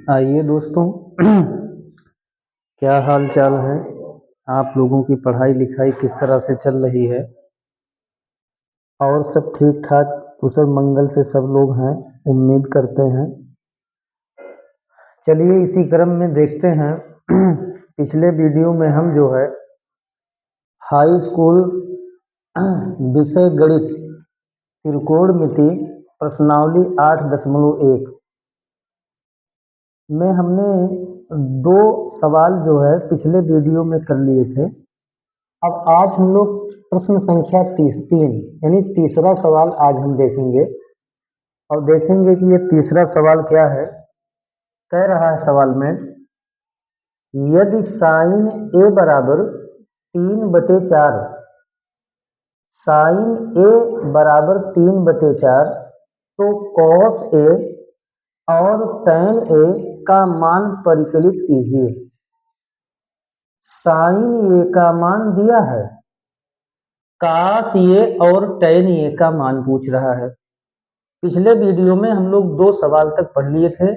आइए दोस्तों, क्या हाल चाल है। आप लोगों की पढ़ाई लिखाई किस तरह से चल रही है? और सब ठीक ठाक कुशल मंगल से सब लोग हैं, उम्मीद करते हैं। चलिए इसी क्रम में देखते हैं। पिछले वीडियो में हम जो है हाई स्कूल विषय गणित त्रिकोणमिति प्रश्नावली 8.1 में हमने दो सवाल जो है पिछले वीडियो में कर लिए थे। अब आज हम लोग प्रश्न संख्या 3 यानी तीसरा सवाल आज हम देखेंगे और देखेंगे कि ये तीसरा सवाल क्या है। कह रहा है सवाल में, यदि साइन ए बराबर 3/4 साइन ए बराबर 3/4 तो कॉस ए और टैन ए का मान परिकलित कीजिए। साइन ए का मान दिया है, काश ये और टैन ये का मान पूछ रहा है। पिछले वीडियो में हम लोग 2 सवाल तक पढ़ लिए थे।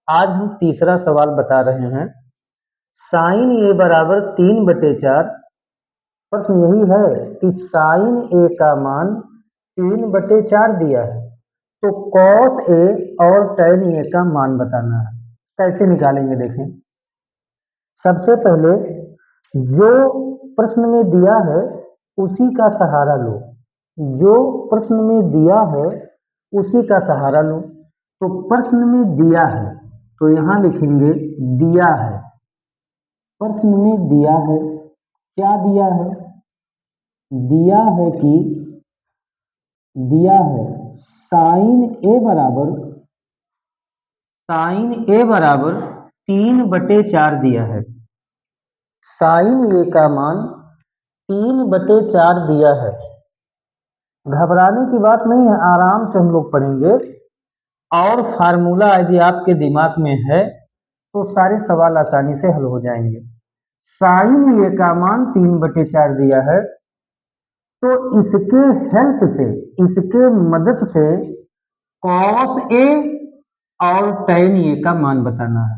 आज हम तीसरा सवाल बता रहे हैं। साइन ए बराबर 3/4। प्रश्न यही है कि साइन ए का मान 3/4 दिया है तो कॉस ए और टैन ए का मान बताना है। कैसे निकालेंगे देखें। सबसे पहले जो प्रश्न में दिया है उसी का सहारा लो। जो प्रश्न में दिया है उसी का सहारा लो। तो प्रश्न में दिया है तो यहां लिखेंगे दिया है। प्रश्न में दिया है, क्या दिया है? दिया है साइन ए बराबर 3/4 दिया है। साइन ए का मान 3/4 दिया है। घबराने की बात नहीं है, आराम से हम लोग पढ़ेंगे और फार्मूला यदि आपके दिमाग में है तो सारे सवाल आसानी से हल हो जाएंगे। साइन ए का मान 3/4 दिया है तो इसके हेल्प से, इसके मदद से कॉस ए और टैन ए का मान बताना है।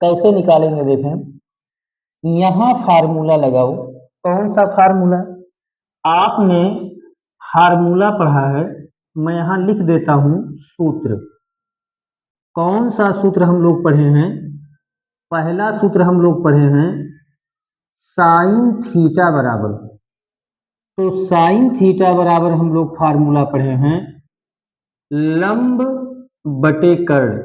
कैसे निकालेंगे देखें। यहां फार्मूला लगाओ। कौन सा फार्मूला? आपने फार्मूला पढ़ा है, मैं यहां लिख देता हूं सूत्र। कौन सा सूत्र हम लोग पढ़े हैं? पहला सूत्र हम लोग पढ़े हैं साइन थीटा बराबर। तो साइन थीटा बराबर हम लोग फार्मूला पढ़े हैं लंब बटे कर्ण।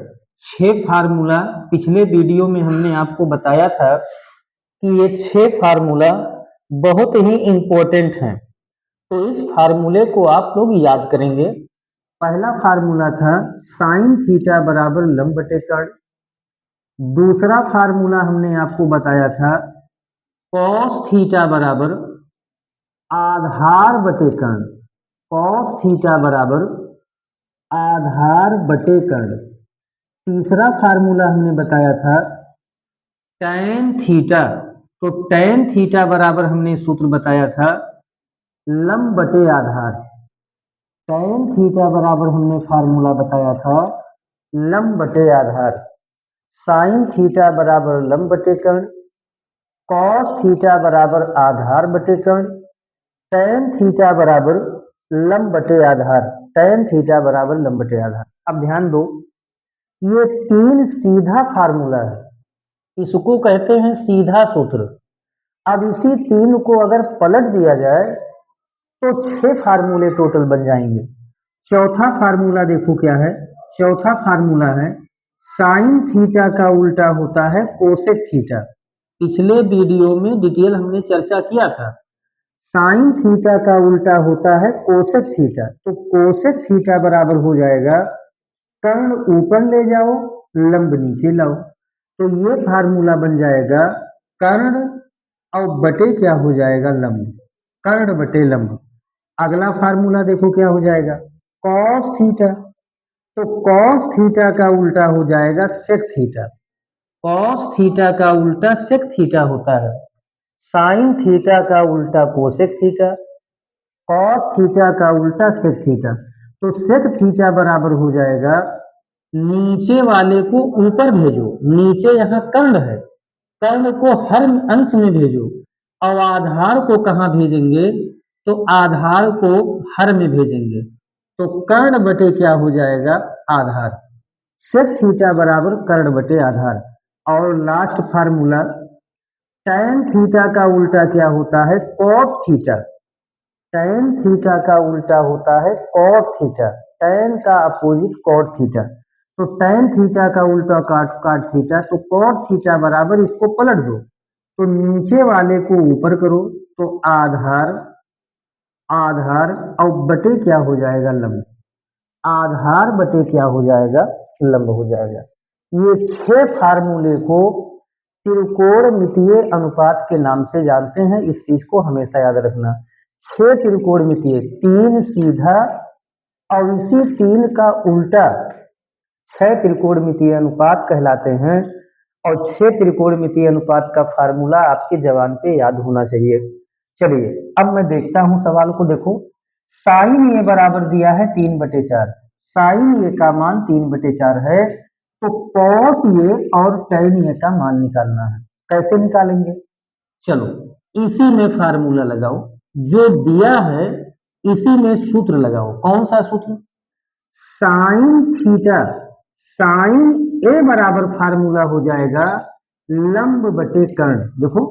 6 फार्मूला पिछले वीडियो में हमने आपको बताया था कि ये 6 फार्मूला बहुत ही इंपॉर्टेंट हैं। तो इस फार्मूले को आप लोग याद करेंगे। पहला फार्मूला था साइन थीटा बराबर लंब बटे कर्ण। दूसरा फार्मूला हमने आपको बताया था कॉस थीटा बराबर आधार बटे कर्ण। कॉस थीटा बराबर आधार बटे कर्ण। तीसरा फार्मूला हमने बताया था टैन थीटा। तो टैन थीटा बराबर हमने सूत्र बताया था लंब बटे आधार। टैन थीटा बराबर हमने फार्मूला बताया था लंब बटे आधार। साइन थीटा बराबर लंब बटे कर्ण, कॉस थीटा बराबर आधार बटे कर्ण, टैन थीटा बराबर लंब बटे आधार। टैन थीटा बराबर लंब बटे आधार। अब ध्यान दो, ये 3 सीधा फार्मूला है, इसको कहते हैं सीधा सूत्र। अब इसी 3 को अगर पलट दिया जाए तो 6 फार्मूले टोटल बन जाएंगे। चौथा फार्मूला देखो क्या है। चौथा फार्मूला है साइन थीटा का उल्टा होता है कोसेक थीटा। पिछले वीडियो में डिटेल हमने चर्चा किया था। साइन थीटा का उल्टा होता है कोसेक थीटा। तो कोसेक थीटा बराबर हो जाएगा कर्ण ऊपर ले जाओ लंब नीचे लाओ। तो ये फार्मूला बन जाएगा कर्ण और बटे क्या हो जाएगा लंब। कर्ण बटे लंब। अगला फार्मूला देखो क्या हो जाएगा कॉस थीटा। तो कॉस थीटा का उल्टा हो जाएगा सेक थीटा। कॉस थीटा का उल्टा सेक थीटा होता है। साइन थीटा का उल्टा कोसेक थीटा, कॉस थीटा का उल्टा सेक थीटा। तो सेक थीटा बराबर हो जाएगा नीचे वाले को ऊपर भेजो, नीचे यहाँ कर्ण है, कर्ण को हर अंश में भेजो, और आधार को कहाँ भेजेंगे, तो आधार को हर में भेजेंगे, तो कर्ण बटे क्या हो जाएगा, आधार। सेक थीटा बराबर कर्ण बटे आधार। और लास्ट फार्मूला, टैन थीटा का उल्टा क्या होता है, कॉट थीटा। टैन थीटा का उल्टा होता है कॉट थीटा, टैन का अपोजिट कॉट थीटा। तो टैन थीटा का उल्टा काट काट थीटा, तो कॉट थीटा बराबर इसको पलट दो, तो नीचे वाले को ऊपर करो, तो आधार आधार और बटे क्या हो जाएगा, लंब। आधार बटे क्या हो जाएगा, लंब हो जाएगा। ये 6 फार्मूले को त्रिकोणमितीय अनुपात के नाम से जानते हैं, इस चीज को हमेशा याद रखना। 6 त्रिकोणमितीय, 3 सीधा और इसी 3 का उल्टा 6 त्रिकोणमितीय अनुपात कहलाते हैं। और 6 त्रिकोणमितीय अनुपात का फार्मूला आपके जबान पे याद होना चाहिए। चलिए अब मैं देखता हूं सवाल को, देखो साइन ए बराबर दिया है 3/4, साइन ए का मान 3/4 है, तो कॉस ए और टैन ए का मान निकालना है। कैसे निकालेंगे, चलो इसी में फार्मूला लगाओ, जो दिया है इसी में सूत्र लगाओ। कौन सा सूत्र, साइन थीटा, साइन ए बराबर फार्मूला हो जाएगा लंब बटे कर्ण। देखो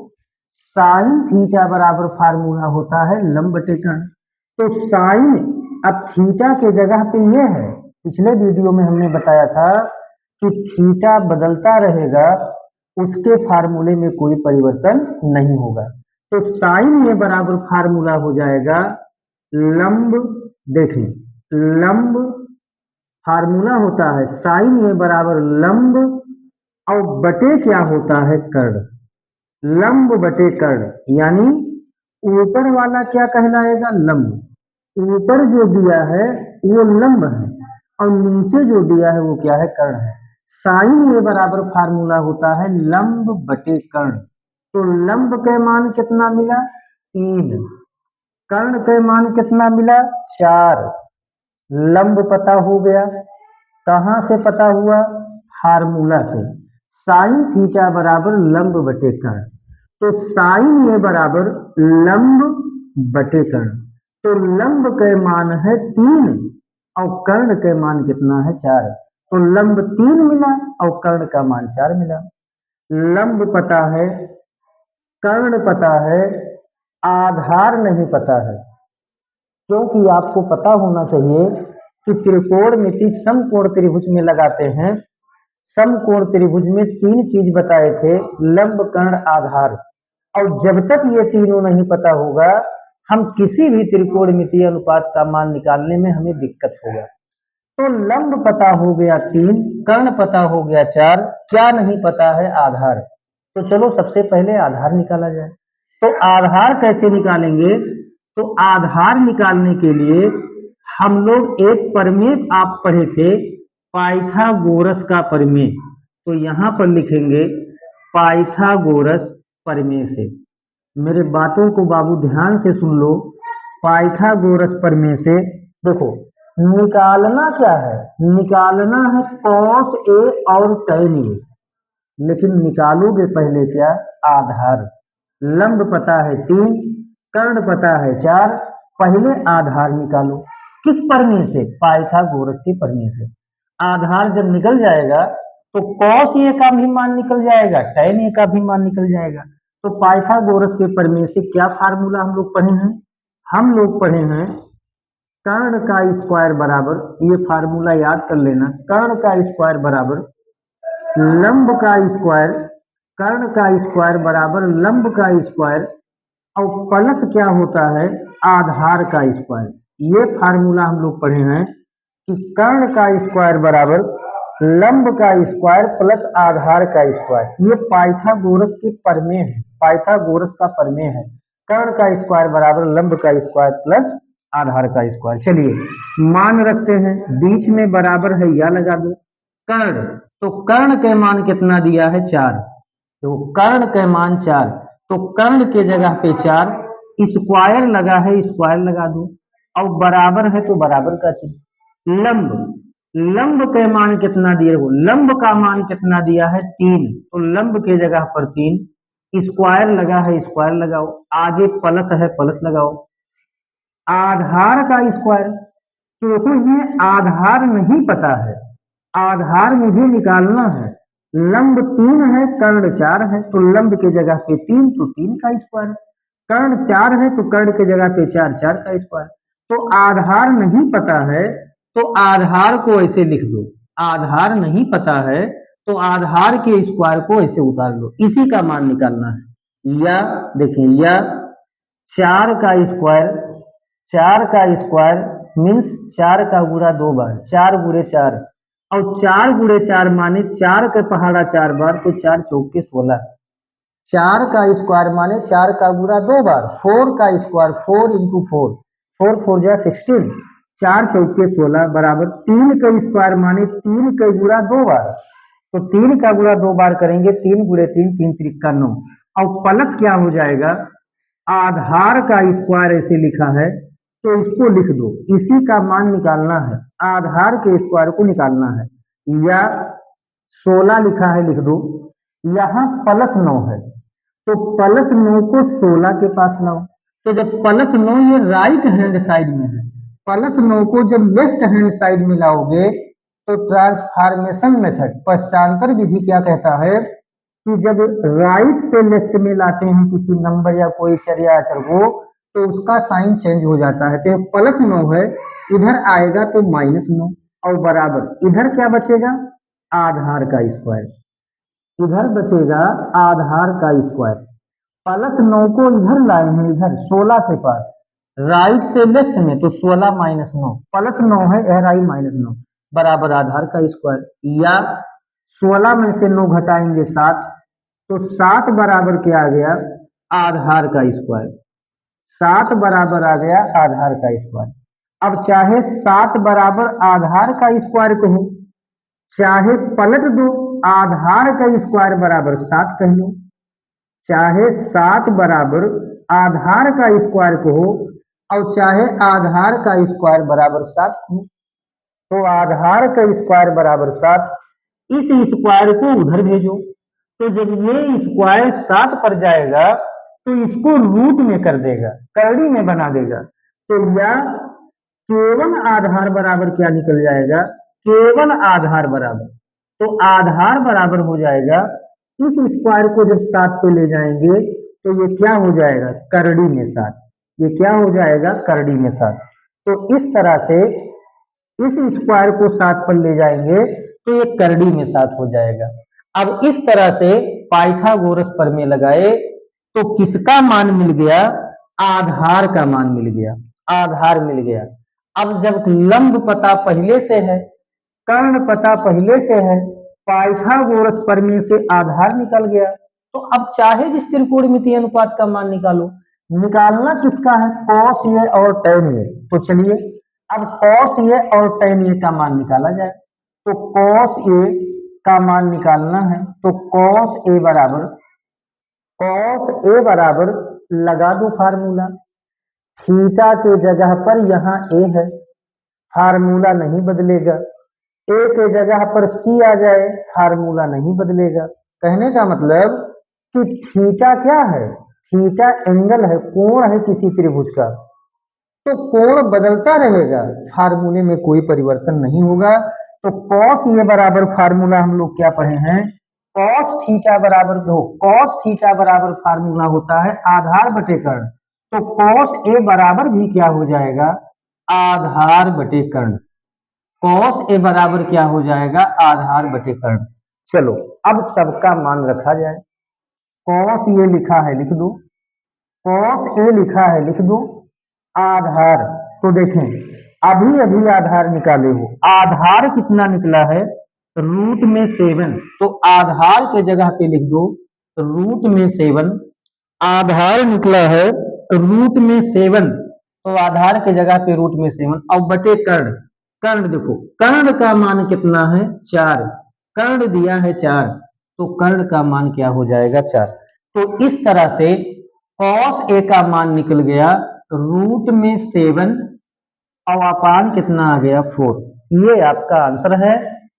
साइन थीटा बराबर फार्मूला होता है लंब बटे कर्ण, तो साइन, अब थीटा के जगह पे ये है, पिछले वीडियो में हमने बताया था कि थीटा बदलता रहेगा, उसके फार्मूले में कोई परिवर्तन नहीं होगा। तो साइन ए बराबर फार्मूला हो जाएगा लंब, देखें लंब फार्मूला होता है साइन ए बराबर लंब, और बटे क्या होता है, कर्ण। लंब बटे कर्ण, यानी ऊपर वाला क्या कहलाएगा, लंब। ऊपर जो दिया है वो लंब है, और नीचे जो दिया है वो क्या है, कर्ण है। साइन ए बराबर फार्मूला होता है लंब बटे कर्ण। तो लंब के मान कितना मिला, 3, कर्ण के मान कितना मिला, 4। लंब पता हो गया, कहां से पता हुआ, फार्मूला से, साइन थीटा बराबर लंब बटे कर्ण। तो साइन ए बराबर लंब बटे कर्ण, तो लंब के मान है 3 और कर्ण के मान कितना है, 4। तो लंब 3 मिला और कर्ण का मान 4 मिला। लंब पता है, कर्ण पता है, आधार नहीं पता है, क्योंकि आपको पता होना चाहिए कि त्रिकोणमिति समकोण त्रिभुज में लगाते हैं। समकोण त्रिभुज में 3 चीज बताए थे, लंब कर्ण आधार, और जब तक ये तीनों नहीं पता होगा, हम किसी भी त्रिकोणमितीय अनुपात का मान निकालने में हमें दिक्कत होगा। तो लंब पता हो गया 3, कर्ण पता हो गया 4, क्या नहीं पता है, आधार। तो चलो सबसे पहले आधार निकाला जाए। तो आधार कैसे निकालेंगे, तो आधार निकालने के लिए हम लोग एक प्रमेय आप पढ़े थे, पाइथागोरस का प्रमेय। तो यहां पर लिखेंगे पाइथागोरस प्रमेय से। मेरे बातों को बाबू ध्यान से सुन लो, पाइथागोरस प्रमेय से देखो निकालना क्या है, निकालना है कॉस ए और टैन ए, लेकिन निकालोगे पहले क्या, आधार। लंब पता है 3, कर्ण पता है 4, पहले आधार निकालो। किस प्रमेय से, पाइथागोरस के प्रमेय से। आधार जब निकल जाएगा तो कॉस ए का भी मान निकल जाएगा, टैन ए का भी मान निकल जाएगा। तो पाइथागोरस के प्रमेय से क्या फार्मूला हम लोग पढ़े हैं, हम लोग पढ़े हैं कर्ण का स्क्वायर बराबर, ये फार्मूला याद कर लेना, कर्ण का स्क्वायर बराबर लंब का स्क्वायर, कर्ण का स्क्वायर बराबर लंब का स्क्वायर, और प्लस क्या होता है, आधार का स्क्वायर। ये फार्मूला हम लोग पढ़े हैं कि कर्ण का स्क्वायर बराबर लंब का स्क्वायर प्लस आधार का स्क्वायर। ये पाइथागोरस के प्रमेय है, पाइथागोरस का प्रमेय है, कर्ण का स्क्वायर बराबर लंब का स्क्वायर प्लस आधार का स्क्वायर। चलिए मान रखते हैं, बीच में बराबर है या लगा दो। कर्ण, तो कर्ण के मान कितना दिया है, 4, तो कर्ण के मान 4, तो कर्ण के जगह पे 4, स्क्वायर लगा है स्क्वायर लगा दो, और बराबर है तो बराबर का चिन्ह। लंब, लंब के मान कितना दिया हो, लंब का मान कितना दिया है 3, तो लंब के जगह पर 3, स्क्वायर लगा है स्क्वायर लगाओ, आगे प्लस है प्लस लगाओ, आधार का स्क्वायर, तो देखो ये आधार नहीं पता है, आधार मुझे निकालना है। लंब 3 है कर्ण 4 है, तो लंब के जगह पे 3, तो 3 का स्क्वायर, कर्ण 4 है तो कर्ण के जगह पे 4, 4 का स्क्वायर। तो आधार नहीं पता है तो आधार को ऐसे लिख दो, आधार नहीं पता है तो आधार के स्क्वायर को ऐसे उतार लो, इसी का मान निकालना है। या देखिए, या 4 का स्क्वायर, 4 का स्क्वायर मीन्स 4 का गुणा 2 बार, 4 गुणे 4, और 4 गुणे 4 माने 4 का पहाड़ा 4 बार, तो 4 चौके 16, 4 का स्क्वायर माने 4 का गुणा 2 बार, 4 का स्क्वायर 4 इंटू 4, 4 4 जा 16, 4 चौके 16 बराबर 3 का स्क्वायर माने 3 का गुणा 2 बार, तो 3 का गुणा 2 बार करेंगे, 3 गुणे 3, 3 त्रिक 9, और प्लस क्या हो जाएगा, आधार का स्क्वायर ऐसे लिखा है तो इसको लिख दो, इसी का मान निकालना है, आधार के स्क्वायर को निकालना है। या 16 लिखा है लिख दो, यहां प्लस 9 है तो प्लस 9 को 16 के पास लाओ, तो जब प्लस 9 ये राइट हैंड साइड में है, प्लस 9 को जब लेफ्ट हैंड साइड में लाओगे तो ट्रांसफॉर्मेशन मेथड पश्चांतर विधि क्या कहता है कि जब राइट से लेफ्ट में लाते हैं किसी नंबर या कोई चर या अचर को, तो उसका साइन चेंज हो जाता है। तो प्लस 9 है, इधर आएगा तो -9, और बराबर इधर क्या बचेगा, आधार का स्क्वायर, इधर बचेगा आधार का स्क्वायर। प्लस 9 को इधर लाए हैं, इधर 16 के पास, राइट से लेफ्ट में, तो 16 -9, प्लस 9 है, यह आई -9 बराबर आधार का स्क्वायर। या 16 में से 9 घटाएंगे 7, तो 7 बराबर क्या आ गया, आधार का स्क्वायर, 7 बराबर आ गया आधार का स्क्वायर। अब चाहे 7 बराबर आधार का स्क्वायर कहो, चाहे पलट दो, आधार का स्क्वायर बराबर 7 कह लो, चाहे 7 बराबर आधार का स्क्वायर कहो, और चाहे आधार का स्क्वायर बराबर 7 कहो, तो आधार का स्क्वायर बराबर 7, इस स्क्वायर को उधर भेजो, तो जब ये स्क्वायर 7 पर जाएगा तो इसको रूट में कर देगा, करड़ी में बना देगा, तो या केवल आधार बराबर क्या निकल जाएगा, केवल आधार बराबर, तो आधार बराबर हो जाएगा, इस स्क्वायर को जब 7 पे ले जाएंगे तो ये क्या हो जाएगा, करड़ी में 7, ये क्या हो जाएगा, करड़ी में 7। तो इस तरह से इस स्क्वायर को 7 पर ले जाएंगे तो ये करड़ी में 7 हो जाएगा। अब इस तरह से पाइथागोरस प्रमेय लगाए तो किसका मान मिल गया, आधार का मान मिल गया, आधार मिल गया। अब जब लंब पता पहले से है, कर्ण पता पहले से है, पाइथागोरस प्रमेय से आधार निकल गया, तो अब चाहे जिस त्रिकोणमितीय अनुपात का मान निकालो, निकालना किसका है, कॉस ए और टेन ए। तो चलिए अब कॉस ए और टेन ए का मान निकाला जाए, तो कॉस ए का मान निकालना है, तो कॉस ए बराबर लगा दो फार्मूला, थीटा के जगह पर यहाँ ए है, फार्मूला नहीं बदलेगा, ए के जगह पर सी आ जाए, फार्मूला नहीं बदलेगा। कहने का मतलब कि थीटा क्या है, थीटा एंगल है, कोण है किसी त्रिभुज का, तो कोण बदलता रहेगा, फार्मूले में कोई परिवर्तन नहीं होगा। तो कॉस ये बराबर फार्मूला हम लोग क्या पढ़े हैं, कॉस थीटा बराबर दो, कॉस थीटा बराबर फार्मूला होता है आधार बटे कर्ण, तो कॉस ए बराबर भी क्या हो जाएगा, आधार बटे कर्ण, कॉस ए बराबर क्या हो जाएगा, आधार बटे कर्ण। चलो अब सबका मान रखा जाए, कॉस ये लिखा है लिख दो, कॉस ए लिखा है लिख दो, आधार, तो देखें अभी अभी आधार निकाले हो, आधार कितना निकला है, √7, तो आधार के जगह पे लिख दो √7, आधार निकला है √7, तो आधार के जगह पे √7, और बटे कर्ण, कर्ण देखो कर्ण का मान कितना है 4, कर्ण दिया है 4, तो कर्ण का मान क्या हो जाएगा 4। तो इस तरह से कॉस ए का मान निकल गया √7, और अपान कितना आ गया 4, ये आपका आंसर है।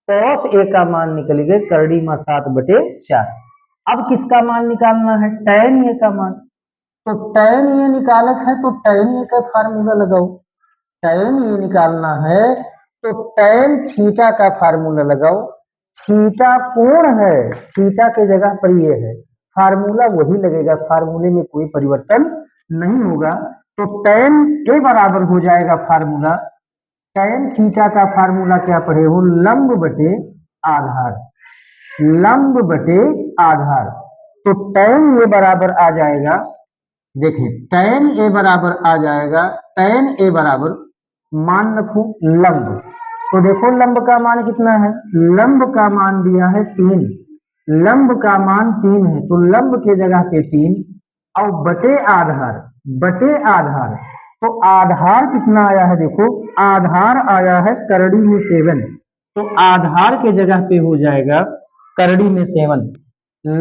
cos A का मान निकल गए करड़ी में 7/4। अब किसका मान निकालना है? tan A का मान। तो tan A निकालक है तो tan A का फार्मूला लगाओ। tan A निकालना है तो tan थीटा का फार्मूला लगाओ। थीटा कोण है, थीटा के जगह पर ये है, फार्मूला वही लगेगा, फार्मूले में कोई परिवर्तन नहीं होगा। तो tan A बराबर हो जाएगा फार्मूला, tan थीटा का फार्मूला क्या पढ़े हो? लंब बटे आधार, लंब बटे आधार। तो tan A बराबर आ जाएगा, देखें tan A बराबर आ जाएगा, tan A बराबर मान रखो लंब। तो देखो लंब का मान कितना है? लंब का मान दिया है 3, लंब का मान 3 है तो लंब के जगह पे 3 और बटे आधार, बटे आधार। तो आधार कितना आया है? देखो आधार आया है करड़ी में 7, तो आधार के जगह पे हो जाएगा करड़ी में 7।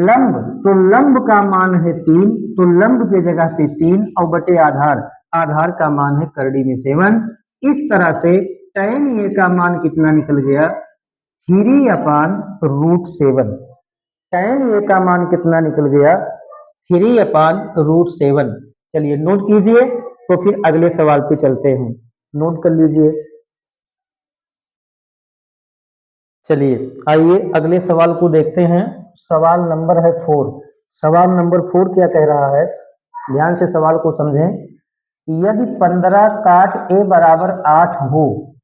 लंब, तो लंब का मान है 3, तो लंब के जगह पे 3 और बटे आधार, आधार का मान है करड़ी में 7। इस तरह से tan A का मान कितना निकल गया? 3/√7। tan A का मान कितना निकल गया? 3/√7। चलिए नोट कीजिए, तो फिर अगले सवाल पे चलते हैं, नोट कर लीजिए। चलिए आइए अगले सवाल को देखते हैं। सवाल नंबर है 4। सवाल नंबर 4 क्या कह रहा है? ध्यान से सवाल को समझें। यदि 15 काट A बराबर 8 हो,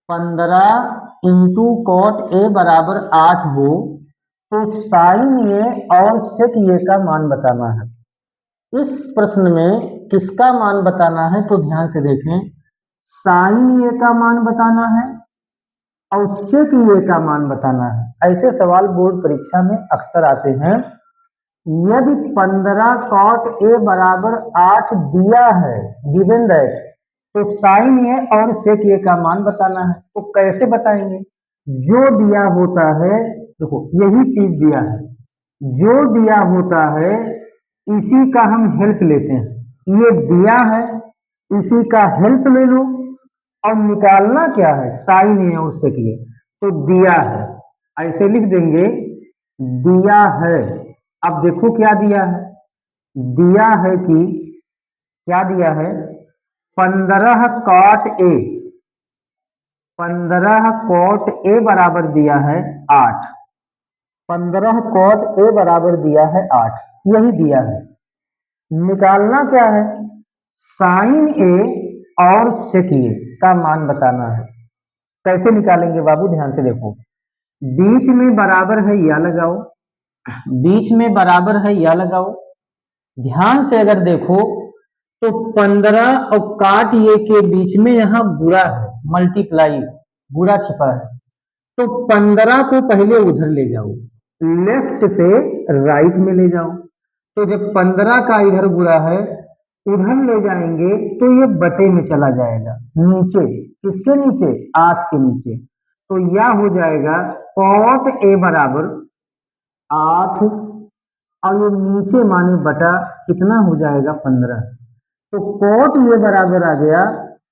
15 इंटू कॉट A बराबर 8 हो, तो साइन A और सेक A का मान बताना है। इस प्रश्न में किसका मान बताना है? तो ध्यान से देखें, साइन A का मान बताना है और सेक A का मान बताना है। ऐसे सवाल बोर्ड परीक्षा में अक्सर आते हैं। यदि 15 कॉट A बराबर 8 दिया है, गिवन दैट, तो साइन A और सेक A का मान बताना है। तो कैसे बताएंगे? जो दिया होता है, देखो यही चीज दिया है, जो दिया होता है इसी का हम हेल्प लेते हैं। ये दिया है, इसी का हेल्प ले लो। और निकालना क्या है? साइन A और सेक A। तो दिया है ऐसे लिख देंगे, दिया है। अब देखो क्या दिया है? दिया है कि क्या दिया है? 15 कॉट A, 15 कॉट A बराबर दिया है 8, 15 कॉट A बराबर दिया है 8, यही दिया है। निकालना क्या है? साइन A और सेक A का मान बताना है। कैसे निकालेंगे बाबू? ध्यान से देखो, बीच में बराबर है या लगाओ, बीच में बराबर है या लगाओ। ध्यान से अगर देखो तो 15 और काट ये के बीच में यहां बुरा है, मल्टीप्लाई, बुरा छिपा है। तो 15 को पहले उधर ले जाओ, लेफ्ट से राइट में ले जाओ। तो जब 15 का इधर बुरा है, उधर ले जाएंगे तो ये बटे में चला जाएगा, नीचे। किसके नीचे? 8 के नीचे। तो यह हो जाएगा कॉट A बराबर 8 और ये नीचे माने बटा कितना हो जाएगा? 15। तो कॉट ये बराबर आ गया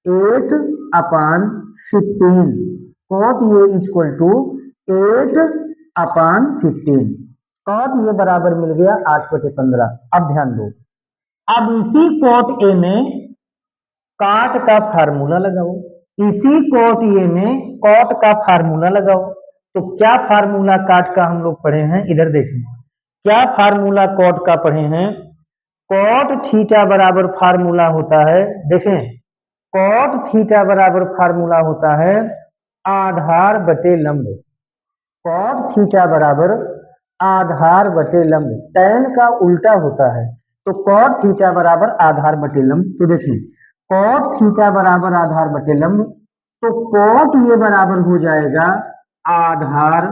8/15। कॉट ये इक्वल टू 8/15। कॉट ये बराबर मिल गया 8/15। अब ध्यान दो, अब इसी कॉट ए में काट का फार्मूला लगाओ, इसी कॉट ए में कॉट का फार्मूला लगाओ। तो क्या फार्मूला काट का हम लोग पढ़े हैं? इधर देखें, क्या फार्मूला कॉट का पढ़े हैं? कॉट थीटा बराबर फार्मूला होता है, देखें, कॉट थीटा बराबर फार्मूला होता है आधार बटे लंब। कॉट थीटा बराबर आधार बटे लंब, tan का उल्टा होता है। तो कॉट थीटा बराबर आधार बटे लंब। तो देखिए कॉट थीटा बराबर आधार बटे लंब, तो कॉट ये बराबर हो जाएगा आधार,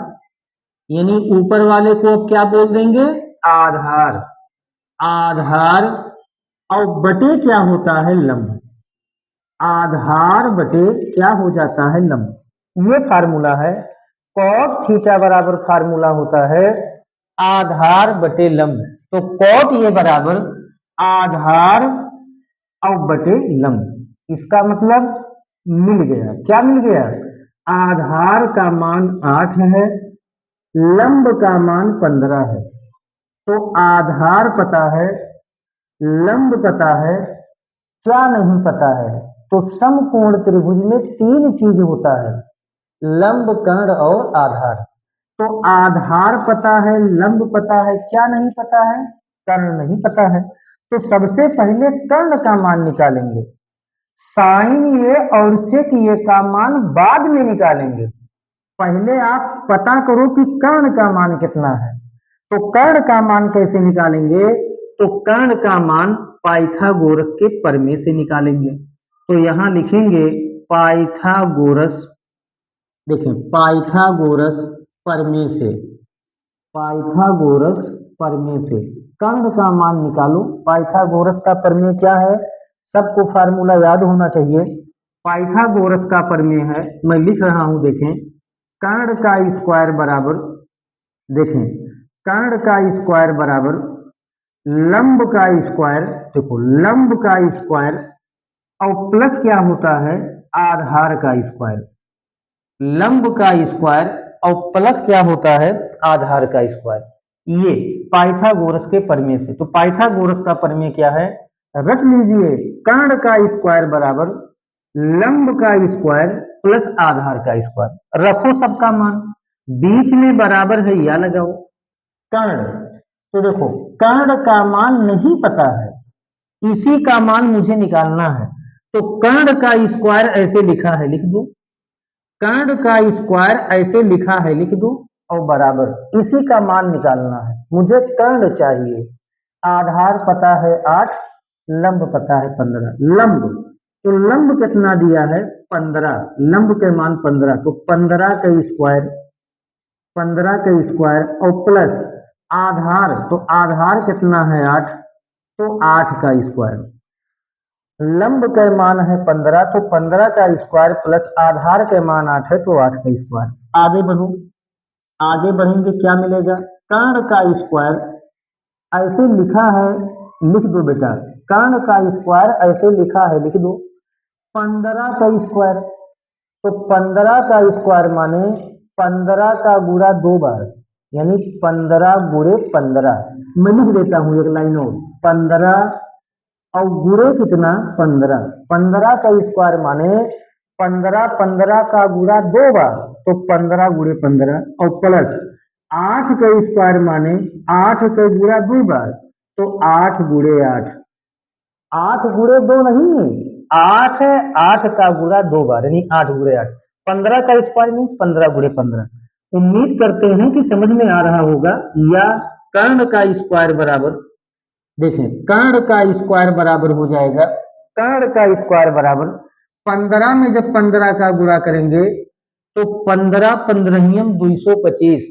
यानी ऊपर वाले को अब क्या बोल देंगे? आधार। आधार और बटे क्या होता है? लंब। आधार बटे क्या हो जाता है? लंब। ये फार्मूला है। कॉट थीटा बराबर फार्मूला होता है आधार बटे लंब। तो कॉट ये बराबर आधार और बटे लंब। इसका मतलब मिल गया, क्या मिल गया? आधार का मान 8 है, लंब का मान 15 है। तो आधार पता है, लंब पता है, क्या नहीं पता है? तो समकोण त्रिभुज में 3 चीज होता है, लंब, कर्ण और आधार। तो आधार पता है, लंब पता है, क्या नहीं पता है? कर्ण नहीं पता है। तो सबसे पहले कर्ण का मान निकालेंगे, साइन ये और सेक ये का मान बाद में निकालेंगे। पहले आप पता करो कि कर्ण का मान कितना है। तो कर्ण का मान कैसे निकालेंगे? तो कर्ण का मान पाइथागोरस के प्रमेय से निकालेंगे। तो यहां लिखेंगे पाइथागोरस, देखें पाइथागोरस प्रमेय से, पाइथागोरस प्रमेय से कर्ण का मान निकालो। पाइथागोरस का प्रमेय क्या है? सबको फार्मूला याद होना चाहिए। पाइथागोरस का प्रमेय है, मैं लिख रहा हूं, देखें कर्ण का स्क्वायर बराबर, देखें कर्ण का स्क्वायर बराबर लंब का स्क्वायर, देखो लंब का स्क्वायर और प्लस क्या होता है? आधार का स्क्वायर। लंब का स्क्वायर और प्लस क्या होता है? आधार का स्क्वायर। ये पाइथागोरस के प्रमेय से। तो पाइथागोरस का प्रमेय क्या है? रख लीजिए, कर्ण का स्क्वायर बराबर लंब का स्क्वायर प्लस आधार का स्क्वायर। रखो सबका मान, बीच में बराबर है या लगाओ कर्ण। तो देखो कर्ण का मान नहीं पता है, इसी का मान मुझे निकालना है। तो कर्ण का स्क्वायर ऐसे लिखा है, लिख दो, कर्ण का स्क्वायर ऐसे लिखा है, लिख दो, और बराबर इसी का मान निकालना है। मुझे कर्ण चाहिए, आधार पता है 8, लंब पता है 15। लंब, तो लंब कितना दिया है? 15, लंब के मान 15। तो 15 का स्क्वायर, 15 का स्क्वायर और प्लस आधार, तो आधार कितना है? 8, तो 8 का स्क्वायर। लंब का मान है 15, तो 15 का स्क्वायर प्लस आधार के मान 8 है, तो 8 का स्क्वायर। आगे बढ़ो, आगे बढ़ेंगे क्या मिलेगा? कर्ण का स्क्वायर ऐसे लिखा है, लिख दो बेटा, कर्ण का स्क्वायर ऐसे लिखा है, लिख दो 15 का स्क्वायर। तो 15 का स्क्वायर माने 15 का गुणा 2 बार, यानी 15 गुणे 15। मैं लिख देता हूं एक लाइन और, 15 और गुणे कितना? 15। 15 का स्क्वायर माने 15, 15 का गुणा 2 बार, तो 15 गुणे 15 और प्लस 8 का स्क्वायर माने 8 का गुणा 2 बार, तो 8 गुणे 8। 8 गुणे 2 नहीं, 8 है, 8 का गुणा 2 बार, यानी 8 गुणे 8। 15 का स्क्वायर मीन्स 15 गुणे 15। उम्मीद करते हैं कि समझ में आ रहा होगा। या कर्ण का स्क्वायर बराबर, देखें कर्ण का स्क्वायर बराबर हो जाएगा, कर्ण का स्क्वायर बराबर 15 में जब 15 का गुणा करेंगे तो 15 पंद्रहियम 225,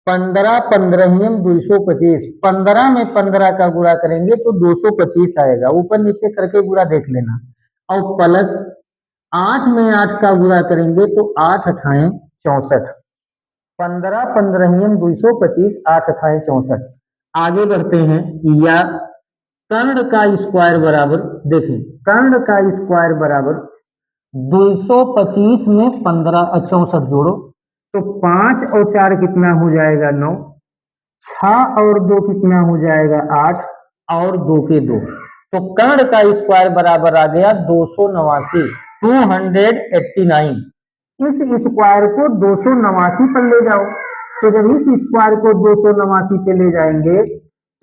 15 पंद्रहियम 225। 15 में 15 का गुणा करेंगे तो 225 आएगा, ऊपर नीचे करके गुणा देख लेना। और प्लस 8 में 8 का गुणा करेंगे तो 8 अठाए 64। 15 पंद्रहियम 225, 8 अठाए 64। आगे बढ़ते हैं। या कर्ण का स्क्वायर बराबर, देखें कर्ण का स्क्वायर बराबर 225 में 15 64 जोड़ो, तो 5 और 4 कितना हो जाएगा? 9। 6 और 2 कितना हो जाएगा? 8 और 2 के 2। तो कर्ण का स्क्वायर बराबर आ गया 289, 289। इस स्क्वायर को 289 पर ले जाओ। तो जब इस स्क्वायर को 289 पे ले जाएंगे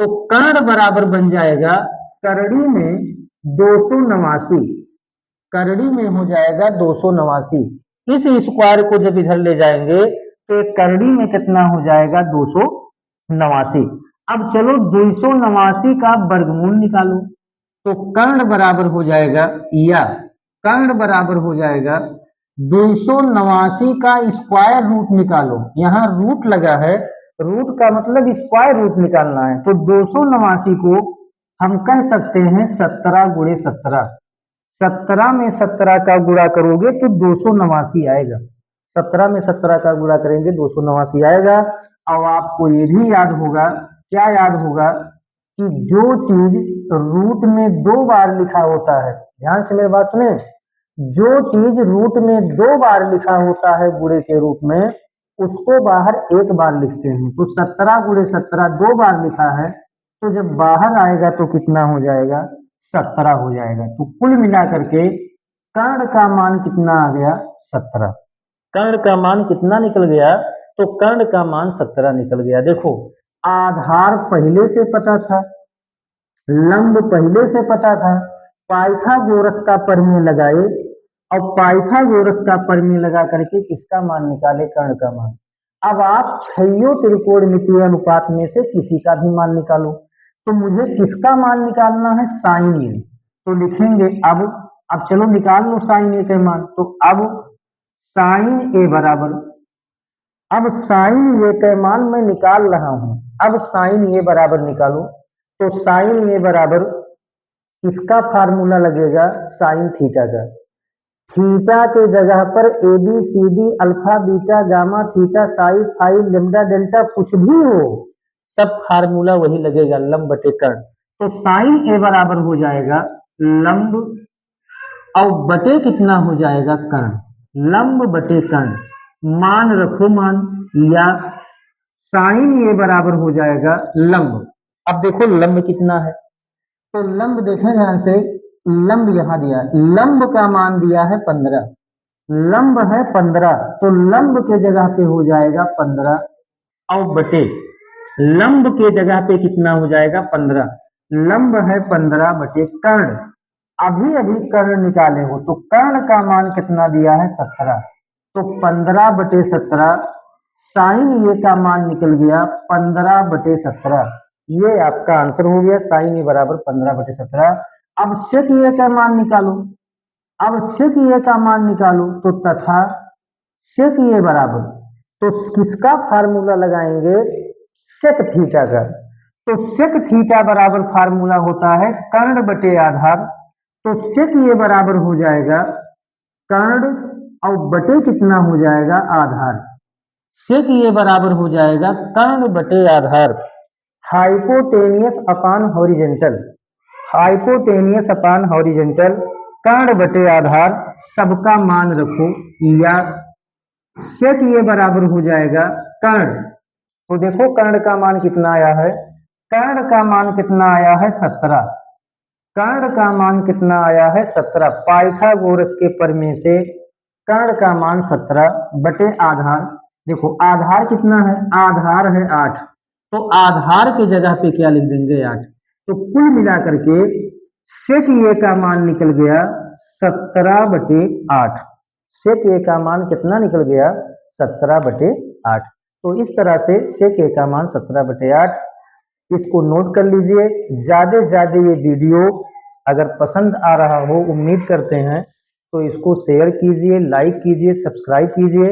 तो कर्ण बराबर बन जाएगा करड़ी में 289, करड़ी में हो जाएगा 289। इस स्क्वायर को जब इधर ले जाएंगे तो करड़ी में कितना हो जाएगा? 289। अब चलो 289 का वर्गमूल निकालो। तो कर्ण बराबर हो जाएगा, या कर्ण बराबर हो जाएगा 289 का स्क्वायर रूट निकालो। यहाँ रूट लगा है, रूट का मतलब स्क्वायर रूट निकालना है। तो 289 को हम कह सकते हैं 17 गुणे 17। 17 में 17 का गुणा करोगे तो 289 आएगा। 17 में 17 का गुणा करेंगे 289 आएगा। और आपको ये भी याद होगा, क्या याद होगा? कि जो चीज रूट में 2 बार लिखा होता है, ध्यान से मेरी बात सुने, जो चीज रूट में 2 बार लिखा होता है गुणे के रूप में, उसको बाहर 1 बार लिखते हैं। तो 17 गुणे 17 2 बार लिखा है, तो जब बाहर आएगा तो कितना हो जाएगा? 17 हो जाएगा। तो कुल मिलाकर के कर्ण का मान कितना आ गया? 17। कर्ण का मान कितना निकल गया? तो कर्ण का मान 17 निकल गया। देखो, आधार पहले से पता था, लंब पहले से पता था, पाइथागोरस का प्रमेय लगाए और पाइथागोरस का प्रमेय लगा करके किसका मान निकाले? कर्ण का मान। अब आप छयो त्रिकोणमितीय अनुपात में से किसी का भी मान निकालो। तो मुझे किसका मान निकालना है? साइन ए। तो लिखेंगे अब चलो निकाल लो साइन ए का मान। तो अब साइन ए बराबर, अब साइन ए का मान मैं निकाल रहा हूं। अब साइन ए बराबर निकालो। तो साइन ए बराबर इसका फार्मूला लगेगा साइन थीटा का। थीटा के जगह पर A B C D alpha beta gamma theta psi phi lambda delta कुछ भी हो, सब फार्मूला वही लगेगा, लंब बटे कर्ण। तो साइन ए बराबर हो जाएगा लंब और बटे कितना हो जाएगा? कर्ण। लंब बटे कर्ण। मान रखो, मान लिया, साइन ए बराबर हो जाएगा लंब। अब देखो लंब कितना है, तो लंब देखें ध्यान से, लंब यहां दिया है, लंब का मान दिया है 15, लंब है 15, तो लंब के जगह पे हो जाएगा 15 और बटे लंब के जगह पे कितना हो जाएगा? 15। लंब है 15 बटे कर्ण। अभी अभी कर्ण निकाले हो, तो कर्ण का मान कितना दिया है? 17। तो 15 बटे 17, साइन ए का मान निकल गया 15 बटे 17। ये आपका आंसर हो गया, साइन ए बराबर 15 बटे 17। अब सेक ए का मान निकालो। अब सेक ए का मान निकालो, तो तथा सेक ए बराबर, तो किसका फार्मूला लगाएंगे? सेक थीटा का। तो सेक थीटा बराबर फार्मूला होता है कर्ण बटे आधार। तो सेक ए बराबर हो जाएगा कर्ण और बटे कितना हो जाएगा? आधार। सेक ए बराबर हो जाएगा कर्ण बटे आधार। हाइपोटेनियस अपान हॉरिजेंटल, हाइपोटेनियस अपान हॉरिजेंटल, कर्ण बटे आधार, सबका मान रखो या सेक ए बराबर हो जाएगा कर्ण। तो देखो कर्ण का मान कितना आया है? कर्ण का मान कितना आया है? 17। कर्ण का मान कितना आया है? 17। पाइथागोरस के प्रमेय से कर्ण का मान 17 बटे आधार। देखो आधार कितना है? आधार है 8, तो आधार के जगह पे क्या लिख देंगे? 8। तो कुल मिलाकर के सेक ए का मान निकल गया 17 बटे 8। सेक ए का मान कितना निकल गया? 17 बटे 8। तो इस तरह से सेक ए का मान 17 बटे 8। इसको नोट कर लीजिए। ज्यादा से ज्यादा ये वीडियो अगर पसंद आ रहा हो, उम्मीद करते हैं, तो इसको शेयर कीजिए, लाइक कीजिए, सब्सक्राइब कीजिए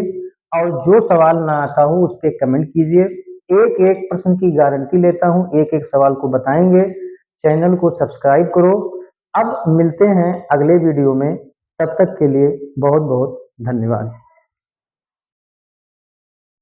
और जो सवाल ना आता हो उस पर कमेंट कीजिए। एक एक प्रश्न की गारंटी लेता हूं, एक एक सवाल को बताएंगे। चैनल को सब्सक्राइब करो। अब मिलते हैं अगले वीडियो में, तब तक के लिए बहुत बहुत धन्यवाद।